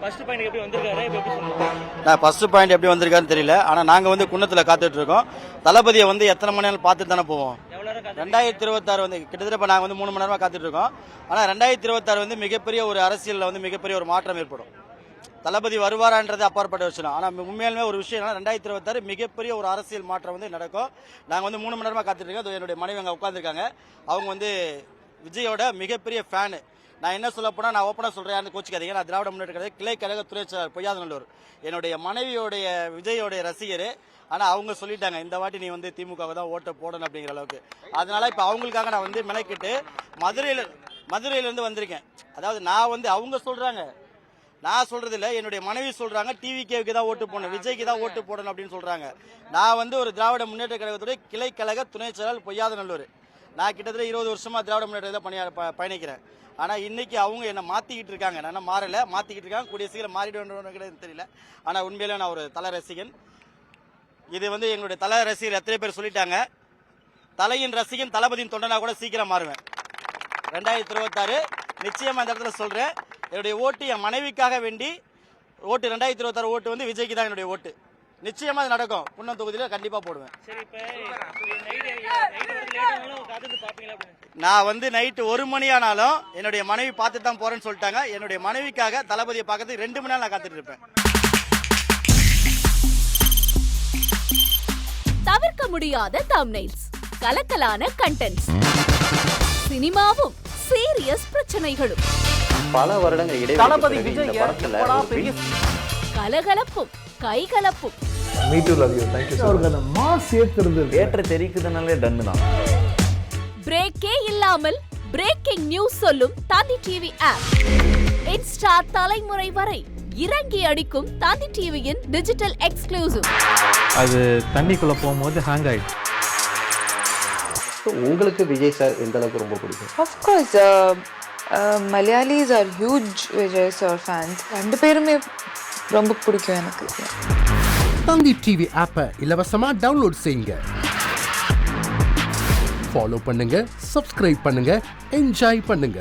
First point எப்படி வந்திருக்காருன்னு தெரியல. ஆனால் நாங்கள் வந்து குன்னத்தில் காத்துட்டு இருக்கோம். தளபதியை வந்து எத்தனை மணி நேரம் பார்த்துட்டு தானே போவோம். 2026 வந்து கிட்டத்தட்ட இப்போ நாங்கள் வந்து 3 மணி நேரமாக காத்துட்டு இருக்கோம். ஆனால் 2026 வந்து மிகப்பெரிய ஒரு அரசியலில் வந்து மிகப்பெரிய ஒரு மாற்றம் ஏற்படும். தளபதி வருவாரான்றது அப்பாற்பட்ட விஷயம். ஆனால் உண்மையாலுமே ஒரு விஷயம் 2026 மிகப்பெரிய ஒரு அரசியல் மாற்றம் வந்து நடக்கும். நாங்கள் வந்து 3 மணி நேரமாக காத்துட்டு இருக்கோம். என்னுடைய மனைவி அங்கே உட்காந்துருக்காங்க. அவங்க வந்து விஜயோட மிகப்பெரிய ஃபேனு. நான் என்ன சொல்ல போனால் நான் ஓப்பனாக சொல்கிறேன், யாரும் கோச்சிக்காதீங்க. நான் திராவிட முன்னேற்ற கழக கிளை கழக துறை செயலாளர் பொய்யாதநல்லூர். என்னுடைய மனைவியோடைய விஜயோடைய ரசிகர். ஆனால் அவங்க சொல்லிட்டாங்க, இந்த வாட்டி நீ வந்து திமுக தான் ஓட்டை போடணும் அப்படிங்கிற அளவுக்கு. அதனால இப்போ அவங்களுக்காக நான் வந்து மெனக்கிட்டு மதுரையிலேருந்து வந்திருக்கேன். அதாவது நான் வந்து அவங்க சொல்கிறாங்க, நான் சொல்றது இல்லை, என்னுடைய மனைவி சொல்றாங்க டிவிகேவுக்கு தான் ஓட்டு போடணும், விஜய்க்கு தான் ஓட்டு போடணும் அப்படின்னு சொல்றாங்க. நான் வந்து ஒரு திராவிட முன்னேற்ற கழகத்துடைய கிளை கழக துணை செயலாளர் பொய்யாதநல்லூர். நான் கிட்டத்தட்ட 20 வருஷமா திராவிட முன்னேற்றத்தில் பயணிக்கிறேன். ஆனால் இன்னைக்கு அவங்க என்ன மாத்திக்கிட்டு இருக்காங்க. நான் மாறல, மாத்திக்கிட்டு இருக்காங்க. கூடிய சீக்கிரம் மாறிடுவேன் தெரியல. ஆனால் உண்மையிலே நான் ஒரு தல ரசிகன். இது வந்து எங்களுடைய தல ரசிகர் எத்தனை பேர் சொல்லிட்டாங்க. தலையின் ரசிகன் தளபதியின் தொண்டனா கூட சீக்கிரம் மாறுவேன். 2026 நிச்சயமா இந்த இடத்துல சொல்றேன். என்னுடைய ஓட்டு என் மனைவிக்காக வேண்டி ஓட்டு 2026 ஓட்டு வந்து விஜய்க்கு தான் என்னுடைய ஓட்டு. நிச்சயமா அது நடக்கும். புன்னம் தொகுதியில் கண்டிப்பா போடுவேன். நான் வந்து நைட்டு 1 மணி ஆனாலும் என்னுடைய மனைவி பார்த்து தான் போறேன்னு சொல்லிட்டாங்க. என்னுடைய மனைவிக்காக தளபதியை பார்க்கறதுக்கு 2 மணி நேரம் நான் காத்துட்டு இருப்பேன். தவிர்க்க முடியாத தம்ப்நெயில்ஸ், கலக்கலான கண்டென்ட்ஸ், சினிமாவும் சீரியஸ் பிரச்சனைகளும், பல வருடங்கள் இடைவெளி கலகலப்பும் கைகலப்பும். Me too, love you. Thank you so much. Mass ஏத்துறது ஏற்ற தெரிக்குதுனாலே டன்னு தான். பிரேக்கே இல்லாமல் பிரேக்கிங் நியூஸ் சொல்லும் தந்தி டிவி ஆப். இன்ஸ்டா தலைமுறை வரை இறங்கி அடிக்கும் தந்தி டிவியின் டிஜிட்டல் எக்ஸ்க்ளூசிவ். அது தண்ணிக்குள்ள போகும்போது ஹேங் ஆயிடுச்சு. உங்களுக்கு விஜய் சார் எந்த அளவுக்கு ரொம்ப பிடிக்கும்? Of course, Malayalis are huge Vijay sir fans. ரெண்டு பேருமே ரொம்ப பிடிக்கும் எனக்கு. தந்தி டிவி ஆப்பை இலவசமா டவுன்லோட் செய்யுங்க. ஃபாலோ பண்ணுங்க, சப்ஸ்கிரைப் பண்ணுங்க, என்ஜாய் பண்ணுங்க.